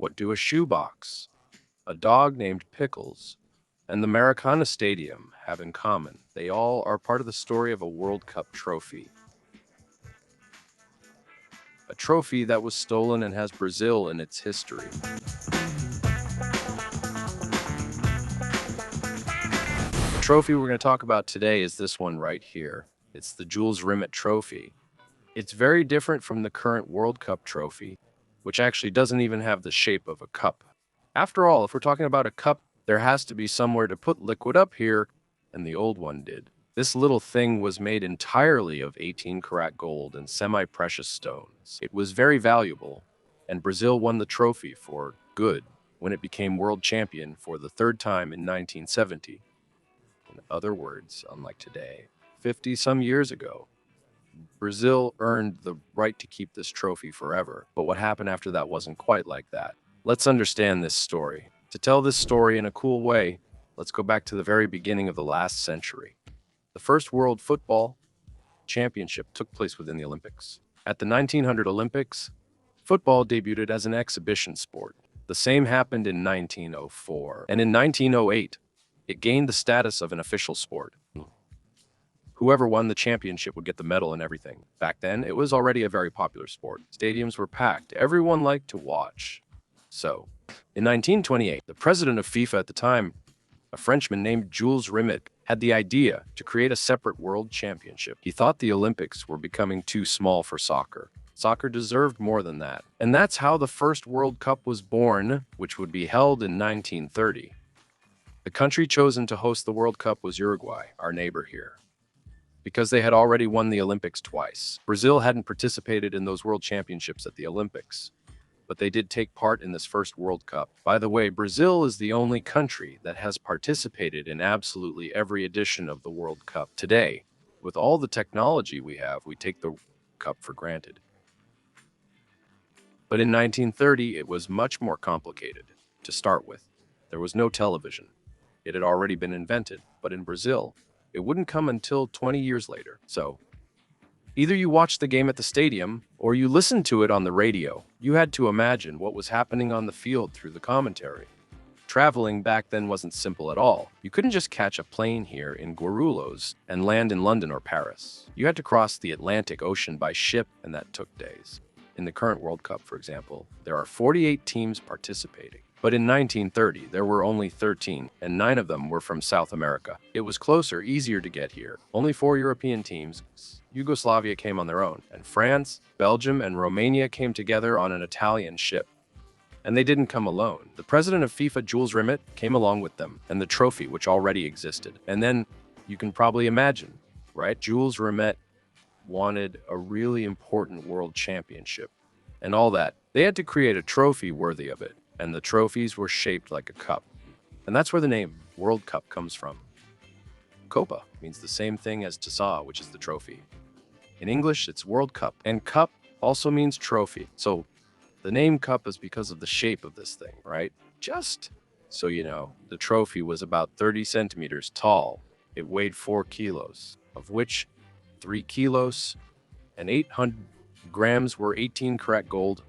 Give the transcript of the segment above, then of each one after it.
What do a shoebox, a dog named Pickles, and the Maracana Stadium have in common? They all are part of the story of a World Cup trophy. A trophy that was stolen and has Brazil in its history. The trophy we're going to talk about today is this one right here. It's the Jules Rimet Trophy. It's very different from the current World Cup trophy, which actually doesn't even have the shape of a cup. After all, if we're talking about a cup, there has to be somewhere to put liquid up here, and the old one did. This little thing was made entirely of 18-karat gold and semi-precious stones. It was very valuable, and Brazil won the trophy for good when it became world champion for the third time in 1970. In other words, unlike today, 50-some years ago, Brazil earned the right to keep this trophy forever, but what happened after that wasn't quite like that. Let's understand this story. To tell this story in a cool way, let's go back to the very beginning of the last century. The first World Football Championship took place within the Olympics. At the 1900 Olympics, football debuted as an exhibition sport. The same happened in 1904, and in 1908, it gained the status of an official sport. Whoever won the championship would get the medal and everything. Back then, it was already a very popular sport. Stadiums were packed. Everyone liked to watch. So, in 1928, the president of FIFA at the time, a Frenchman named Jules Rimet, had the idea to create a separate world championship. He thought the Olympics were becoming too small for soccer. Soccer deserved more than that. And that's how the first World Cup was born, which would be held in 1930. The country chosen to host the World Cup was Uruguay, our neighbor here, because they had already won the Olympics twice. Brazil hadn't participated in those world championships at the Olympics, but they did take part in this first World Cup. By the way, Brazil is the only country that has participated in absolutely every edition of the World Cup. Today, with all the technology we have, we take the Cup for granted. But in 1930, it was much more complicated. To start with, there was no television. It had already been invented, but in Brazil, it wouldn't come until 20 years later. So, either you watched the game at the stadium, or you listened to it on the radio. You had to imagine what was happening on the field through the commentary. Traveling back then wasn't simple at all. You couldn't just catch a plane here in Guarulhos and land in London or Paris. You had to cross the Atlantic Ocean by ship, and that took days. In the current World Cup, for example, there are 48 teams participating. But in 1930, there were only 13, and 9 of them were from South America. It was closer, easier to get here. Only 4 European teams. Yugoslavia came on their own, and France, Belgium, and Romania came together on an Italian ship. And they didn't come alone. The president of FIFA, Jules Rimet, came along with them, and the trophy, which already existed. And then, you can probably imagine, right? Jules Rimet wanted a really important world championship. And all that. They had to create a trophy worthy of it. And the trophies were shaped like a cup. And that's where the name World Cup comes from. Copa means the same thing as Taça, which is the trophy. In English, it's World Cup, and cup also means trophy. So the name cup is because of the shape of this thing, right? Just so you know, the trophy was about 30 centimeters tall. It weighed 4 kilos, of which 3 kilos and 800 grams were 18-karat gold.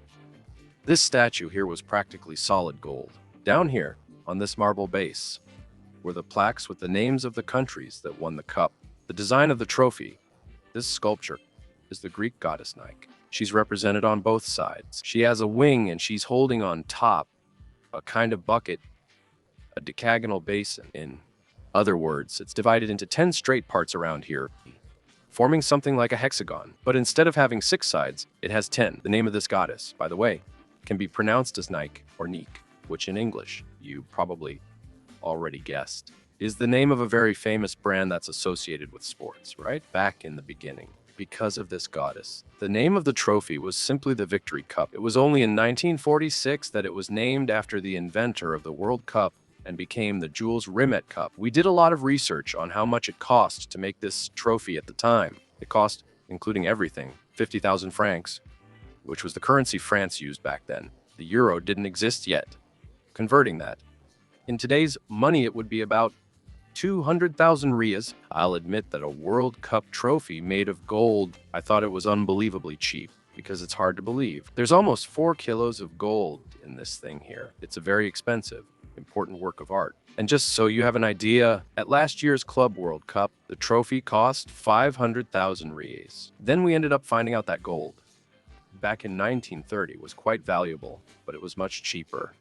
This statue here was practically solid gold. Down here, on this marble base, were the plaques with the names of the countries that won the cup. The design of the trophy, this sculpture, is the Greek goddess Nike. She's represented on both sides. She has a wing and she's holding on top a kind of bucket, a decagonal basin. In other words, it's divided into 10 straight parts around here, forming something like a hexagon. But instead of having 6 sides, it has 10. The name of this goddess, by the way, can be pronounced as Nike or Neek, which in English, you probably already guessed, is the name of a very famous brand that's associated with sports, right? Back in the beginning, because of this goddess, the name of the trophy was simply the Victory Cup. It was only in 1946 that it was named after the inventor of the World Cup and became the Jules Rimet Cup. We did a lot of research on how much it cost to make this trophy at the time. It cost, including everything, 50,000 francs, which was the currency France used back then. The euro didn't exist yet. Converting that, in today's money, it would be about 200,000 Rias. I'll admit that a World Cup trophy made of gold, I thought it was unbelievably cheap. because it's hard to believe. There's almost 4 kilos of gold in this thing here. It's a very expensive, important work of art. And just so you have an idea, at last year's Club World Cup, the trophy cost 500,000 reais. Then we ended up finding out that gold, back in 1930, was quite valuable, but it was much cheaper.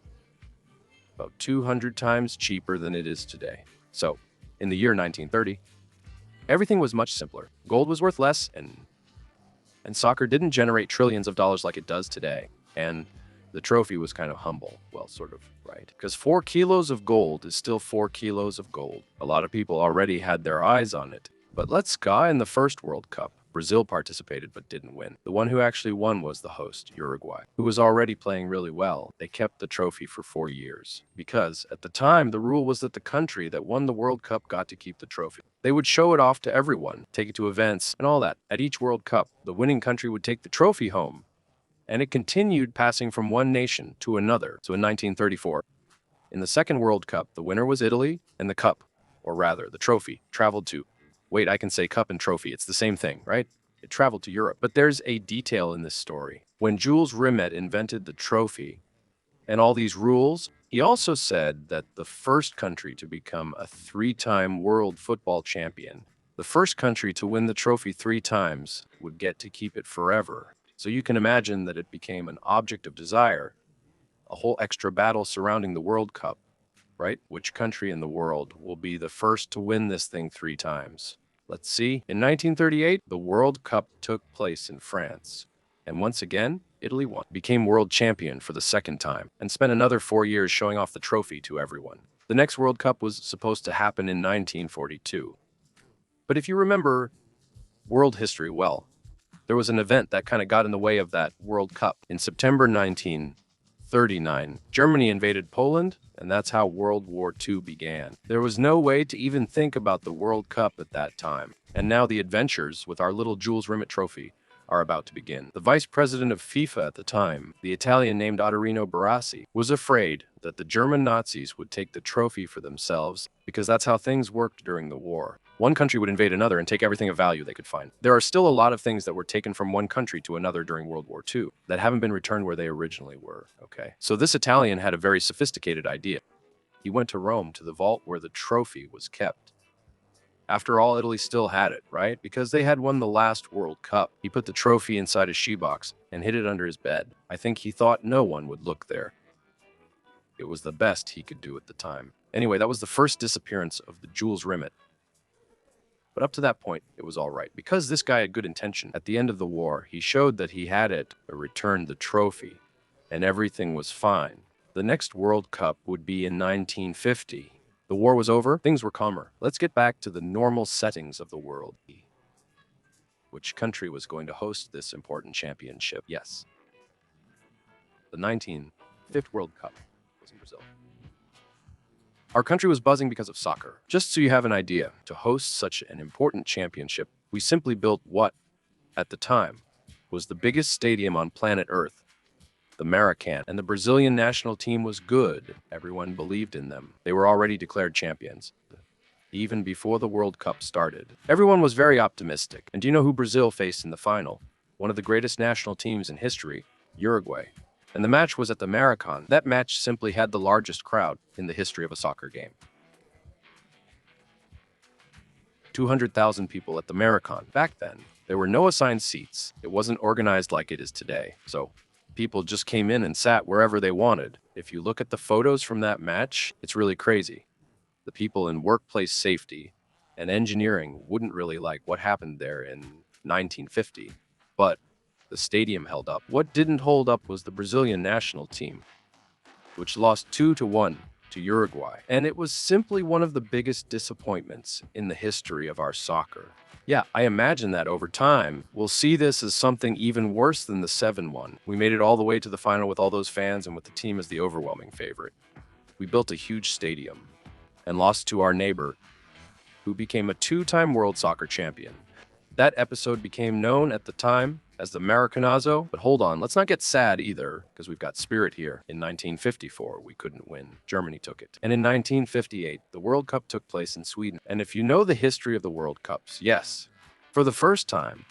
About 200 times cheaper than it is today. So, in the year 1930, everything was much simpler. Gold was worth less, and soccer didn't generate trillions of dollars like it does today. And the trophy was kind of humble. Well, sort of, right? Because 4 kilos of gold is still 4 kilos of gold. A lot of people already had their eyes on it. But let's go in the first World Cup. Brazil participated but didn't win. The one who actually won was the host, Uruguay, who was already playing really well. They kept the trophy for 4 years because, at the time, the rule was that the country that won the World Cup got to keep the trophy. They would show it off to everyone, take it to events, and all that. At each World Cup, the winning country would take the trophy home, and it continued passing from one nation to another. So in 1934, in the second World Cup, the winner was Italy, and the cup, or rather, the trophy, traveled to... Wait, I can say cup and trophy. It's the same thing, right? It traveled to Europe. But there's a detail in this story. When Jules Rimet invented the trophy and all these rules, he also said that the first country to become a 3-time world football champion, the first country to win the trophy 3 times, would get to keep it forever. So you can imagine that it became an object of desire, a whole extra battle surrounding the World Cup, right? Which country in the world will be the first to win this thing 3 times? Let's see. In 1938, the World Cup took place in France. And once again, Italy won, became world champion for the second time, and spent another 4 years showing off the trophy to everyone. The next World Cup was supposed to happen in 1942. But if you remember world history well, there was an event that kind of got in the way of that World Cup. In September 1939, Germany invaded Poland, and that's how World War II began. There was no way to even think about the World Cup at that time. And now the adventures with our little Jules Rimet trophy are about to begin. The vice president of FIFA at the time, the Italian named Ottorino Barassi, was afraid that the German Nazis would take the trophy for themselves because that's how things worked during the war. One country would invade another and take everything of value they could find. There are still a lot of things that were taken from one country to another during World War II that haven't been returned where they originally were, okay? So this Italian had a very sophisticated idea. He went to Rome to the vault where the trophy was kept. After all, Italy still had it, right? Because they had won the last World Cup. He put the trophy inside a shoebox and hid it under his bed. I think he thought no one would look there. It was the best he could do at the time. Anyway, that was the first disappearance of the Jules Rimet. But up to that point, it was all right. Because this guy had good intention, at the end of the war, he showed that he had it, or returned the trophy, and everything was fine. The next World Cup would be in 1950. The war was over, things were calmer. Let's get back to the normal settings of the world. Which country was going to host this important championship? Yes. The 1950 World Cup was in Brazil. Our country was buzzing because of soccer. Just so you have an idea, to host such an important championship, we simply built what, at the time, was the biggest stadium on planet Earth, the Maracanã. And the Brazilian national team was good. Everyone believed in them. They were already declared champions, even before the World Cup started. Everyone was very optimistic. And do you know who Brazil faced in the final? One of the greatest national teams in history, Uruguay. And the match was at the Maracanã. That match simply had the largest crowd in the history of a soccer game. 200,000 people at the Maracanã. Back then, there were no assigned seats. It wasn't organized like it is today. So people just came in and sat wherever they wanted. If you look at the photos from that match, it's really crazy. The people in workplace safety and engineering wouldn't really like what happened there in 1950. But the stadium held up. What didn't hold up was the Brazilian national team, which lost 2-1 to Uruguay. And it was simply one of the biggest disappointments in the history of our soccer. Yeah, I imagine that over time, we'll see this as something even worse than the 7-1. We made it all the way to the final with all those fans and with the team as the overwhelming favorite. We built a huge stadium and lost to our neighbor, who became a 2-time world soccer champion. That episode became known at the time as the Maracanazo. But hold on, let's not get sad either, because we've got spirit here. In 1954, we couldn't win. Germany took it. And in 1958, the World Cup took place in Sweden. And if you know the history of the World Cups, yes, for the first time,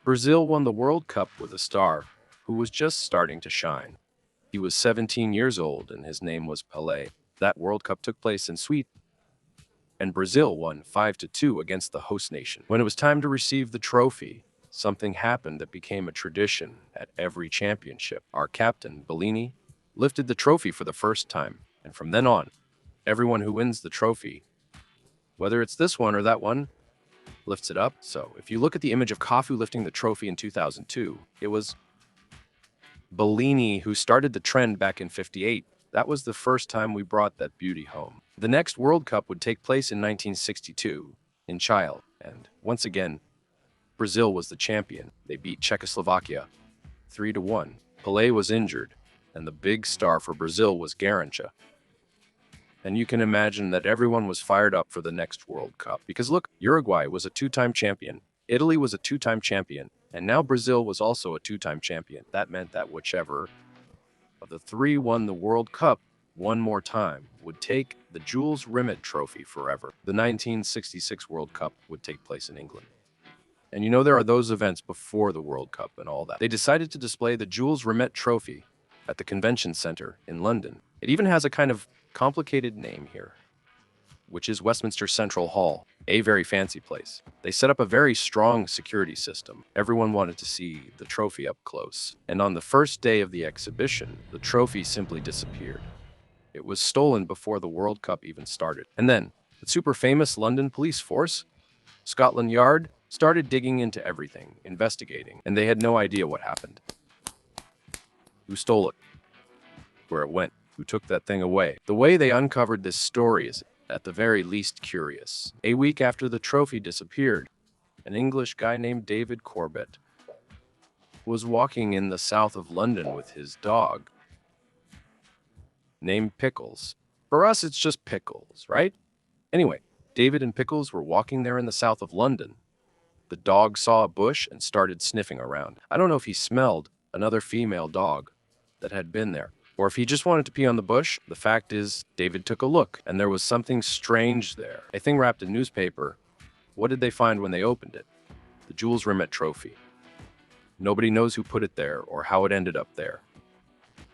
Brazil won the World Cup with a star who was just starting to shine. He was 17 years old and his name was Pelé. That World Cup took place in Sweden, and Brazil won 5-2 against the host nation. When it was time to receive the trophy, something happened that became a tradition at every championship. Our captain, Bellini, lifted the trophy for the first time, and from then on, everyone who wins the trophy, whether it's this one or that one, lifts it up. So if you look at the image of Cafu lifting the trophy in 2002, it was Bellini who started the trend back in '58. That was the first time we brought that beauty home. The next World Cup would take place in 1962 in Chile, and once again, Brazil was the champion. They beat Czechoslovakia 3-1. Pelé was injured, and the big star for Brazil was Garrincha. And you can imagine that everyone was fired up for the next World Cup. Because look, Uruguay was a two-time champion, Italy was a two-time champion, and now Brazil was also a two-time champion. That meant that whichever of the three won the World Cup one more time would take the Jules Rimet Trophy forever. The 1966 World Cup would take place in England. And you know there are those events before the World Cup and all that. They decided to display the Jules Rimet Trophy at the Convention Center in London. It even has a kind of complicated name here, which is Westminster Central Hall, a very fancy place. They set up a very strong security system. Everyone wanted to see the trophy up close. And on the first day of the exhibition, the trophy simply disappeared. It was stolen before the World Cup even started. And then, the super famous London police force, Scotland Yard, started digging into everything, investigating, and they had no idea what happened. Who stole it? Where it went? Who took that thing away? The way they uncovered this story is at the very least curious. A week after the trophy disappeared, an English guy named David Corbett was walking in the south of London with his dog named Pickles. For us, it's just Pickles, right? Anyway, David and Pickles were walking there in the south of London. The dog saw a bush and started sniffing around. I don't know if he smelled another female dog that had been there, or if he just wanted to pee on the bush. The fact is, David took a look, and there was something strange there. A thing wrapped in newspaper. What did they find when they opened it? The Jules Rimet Trophy. Nobody knows who put it there or how it ended up there.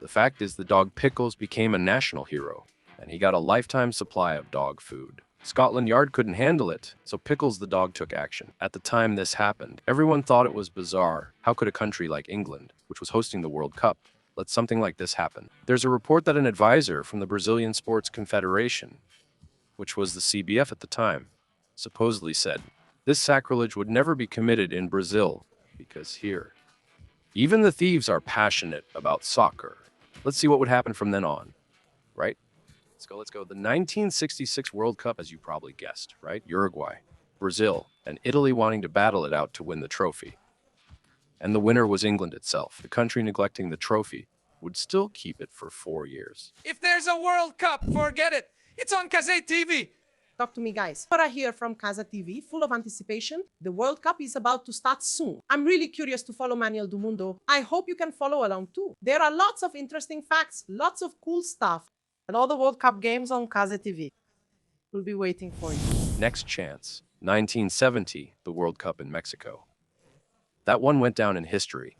The fact is, the dog Pickles became a national hero, and he got a lifetime supply of dog food. Scotland Yard couldn't handle it, so Pickles the dog took action. At the time this happened, everyone thought it was bizarre. How could a country like England, which was hosting the World Cup, let something like this happen? There's a report that an advisor from the Brazilian Sports Confederation, which was the CBF at the time, supposedly said, this sacrilege would never be committed in Brazil, because here, even the thieves are passionate about soccer. Let's see what would happen from then on, right? Let's go. The 1966 World Cup, as you probably guessed, right? Uruguay, Brazil, and Italy wanting to battle it out to win the trophy. And the winner was England itself. The country neglecting the trophy would still keep it for 4 years. If there's a World Cup, forget it. It's on Kazay TV. Talk to me, guys. What I hear from Casa TV, full of anticipation. The World Cup is about to start soon. I'm really curious to follow Manuel do Mundo. I hope you can follow along too. There are lots of interesting facts, lots of cool stuff, and all the World Cup games on Casa TV. We'll be waiting for you. Next chance, 1970, the World Cup in Mexico. That one went down in history.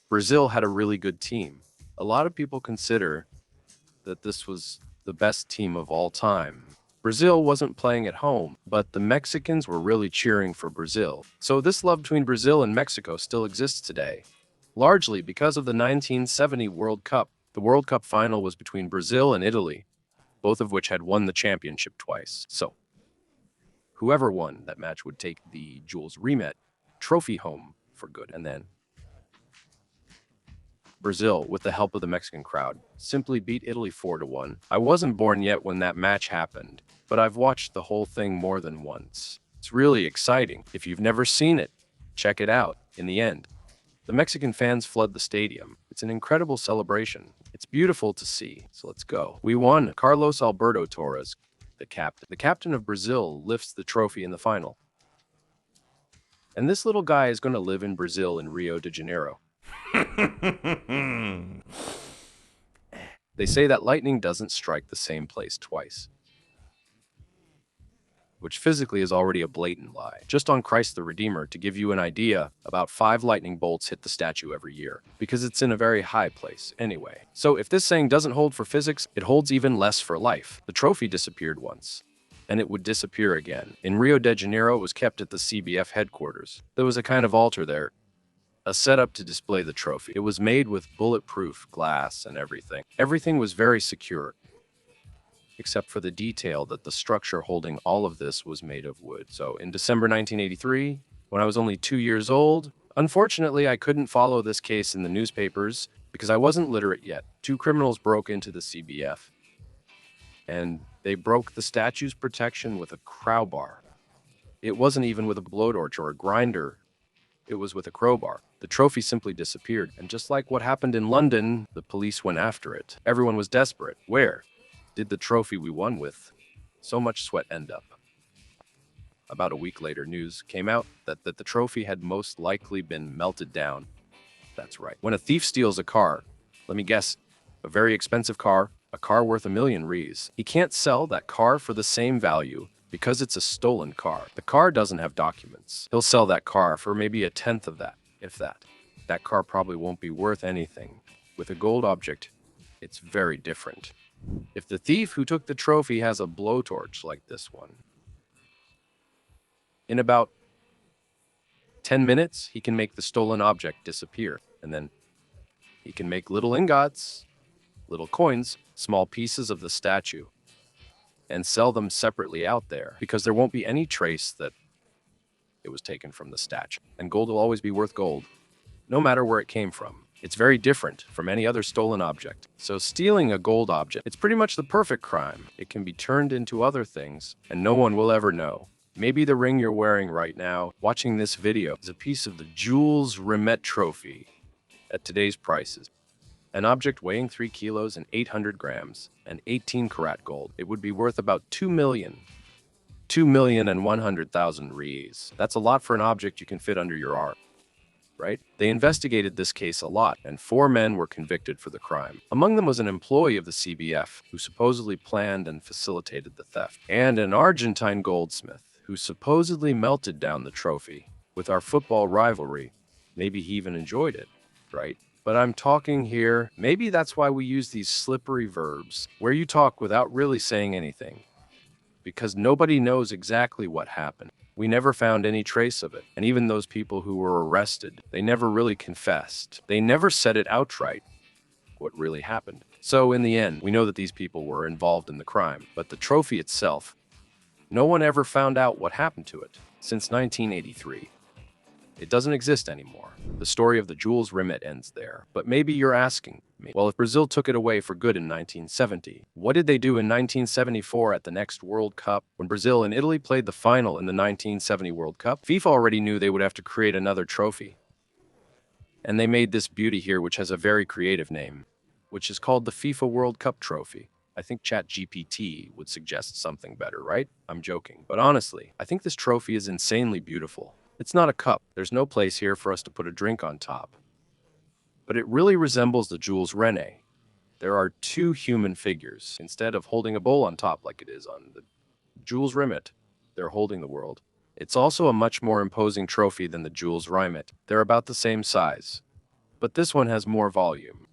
Brazil had a really good team. A lot of people consider that this was the best team of all time. Brazil wasn't playing at home, but the Mexicans were really cheering for Brazil. So this love between Brazil and Mexico still exists today, largely because of the 1970 World Cup. The World Cup final was between Brazil and Italy, both of which had won the championship twice. So whoever won that match would take the Jules Rimet Trophy home for good. And then Brazil, with the help of the Mexican crowd, simply beat Italy 4-1. I wasn't born yet when that match happened, but I've watched the whole thing more than once. It's really exciting. If you've never seen it, check it out. In the end, the Mexican fans flood the stadium. It's an incredible celebration. It's beautiful to see. So let's go. We won. Carlos Alberto Torres, the captain. The captain of Brazil lifts the trophy in the final. And this little guy is going to live in Brazil in Rio de Janeiro. They say that lightning doesn't strike the same place twice. which physically is already a blatant lie. Just on Christ the Redeemer, to give you an idea, about 5 lightning bolts hit the statue every year, because it's in a very high place anyway. So if this saying doesn't hold for physics, it holds even less for life. The trophy disappeared once, and it would disappear again. In Rio de Janeiro, it was kept at the CBF headquarters. There was a kind of altar there, a setup to display the trophy. It was made with bulletproof glass and everything. Everything was very secure, except for the detail that the structure holding all of this was made of wood. So in December 1983, when I was only 2 years old, unfortunately, I couldn't follow this case in the newspapers because I wasn't literate yet. 2 criminals broke into the CBF, and they broke the statue's protection with a crowbar. It wasn't even with a blowtorch or a grinder. It was with a crowbar. The trophy simply disappeared, and just like what happened in London, the police went after it. Everyone was desperate. Where did the trophy we won with so much sweat end up? About a week later, news came out that the trophy had most likely been melted down. That's right. When a thief steals a car, let me guess, a very expensive car, a car worth $1 million, he can't sell that car for the same value because it's a stolen car. The car doesn't have documents. He'll sell that car for maybe a tenth of that, if that. That car probably won't be worth anything. With a gold object, it's very different. If the thief who took the trophy has a blowtorch like this one, in about 10 minutes, he can make the stolen object disappear. And then he can make little ingots, little coins, small pieces of the statue, and sell them separately out there because there won't be any trace that it was taken from the statue. And gold will always be worth gold, no matter where it came from. It's very different from any other stolen object. So stealing a gold object, it's pretty much the perfect crime. It can be turned into other things, and no one will ever know. Maybe the ring you're wearing right now, watching this video, is a piece of the Jules Rimet trophy at today's prices. An object weighing 3 kilos and 800 grams and 18 karat gold, it would be worth about 2,100,000 reais. That's a lot for an object you can fit under your arm, right? They investigated this case a lot, and 4 men were convicted for the crime. Among them was an employee of the CBF who supposedly planned and facilitated the theft, and an Argentine goldsmith who supposedly melted down the trophy. With our football rivalry, maybe he even enjoyed it, right? But I'm talking here, maybe that's why we use these slippery verbs, where you talk without really saying anything, because nobody knows exactly what happened. We never found any trace of it, and even those people who were arrested, they never really confessed. They never said it outright, what really happened. So in the end, we know that these people were involved in the crime, but the trophy itself, no one ever found out what happened to it. Since 1983, it doesn't exist anymore. The story of the Jules Rimet ends there. But maybe you're asking me, well, if Brazil took it away for good in 1970, what did they do in 1974 at the next World Cup? When Brazil and Italy played the final in the 1970 World Cup, FIFA already knew they would have to create another trophy. And they made this beauty here, which has a very creative name, which is called the FIFA World Cup Trophy. I think ChatGPT would suggest something better, right? I'm joking. But honestly, I think this trophy is insanely beautiful. It's not a cup. There's no place here for us to put a drink on top. But it really resembles the Jules Rimet. There are 2 human figures. Instead of holding a bowl on top like it is on the Jules Rimet, they're holding the world. It's also a much more imposing trophy than the Jules Rimet. They're about the same size. But this one has more volume.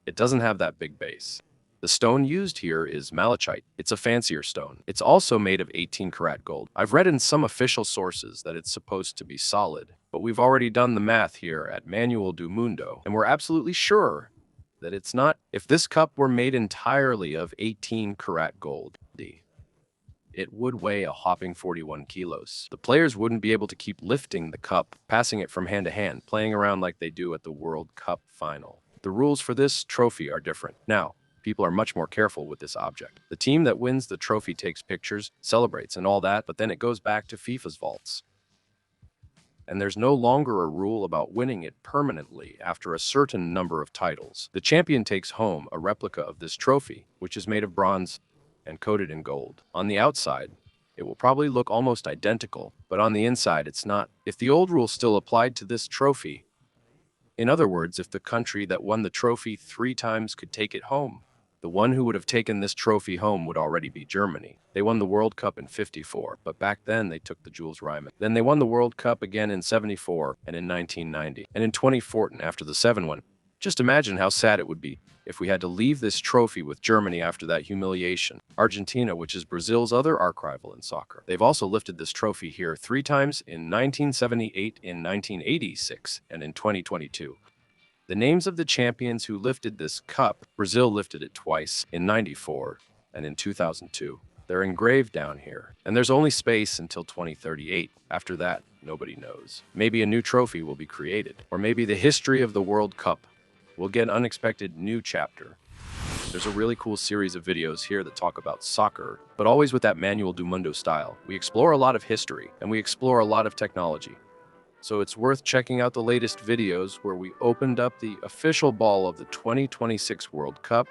It doesn't have that big base. The stone used here is malachite. It's a fancier stone. It's also made of 18 karat gold. I've read in some official sources that it's supposed to be solid, but we've already done the math here at Manual do Mundo, and we're absolutely sure that it's not. If this cup were made entirely of 18 karat gold, it would weigh a hopping 41 kilos. The players wouldn't be able to keep lifting the cup, passing it from hand to hand, playing around like they do at the World Cup final. The rules for this trophy are different. Now, people are much more careful with this object. The team that wins the trophy takes pictures, celebrates and all that, but then it goes back to FIFA's vaults. And there's no longer a rule about winning it permanently after a certain number of titles. The champion takes home a replica of this trophy, which is made of bronze and coated in gold. On the outside, it will probably look almost identical, but on the inside it's not. If the old rule still applied to this trophy, in other words, if the country that won the trophy 3 times could take it home, The one who would have taken this trophy home would already be Germany. They won the World Cup in '54, but back then they took the Jules Rimet. Then they won the World Cup again in '74 and in 1990 and in 2014 after the 7-1. Just imagine how sad it would be if we had to leave this trophy with Germany after that humiliation. Argentina, which is Brazil's other archrival in soccer. They've also lifted this trophy here 3 times in 1978, in 1986, and in 2022. The names of the champions who lifted this cup: Brazil lifted it twice, in '94 and in 2002. They're engraved down here, and there's only space until 2038. After that, nobody knows. Maybe a new trophy will be created, or maybe the history of the World Cup will get an unexpected new chapter. There's a really cool series of videos here that talk about soccer, but always with that Manuel do Mundo style. We explore a lot of history, and we explore a lot of technology. So it's worth checking out the latest videos where we opened up the official ball of the 2026 World Cup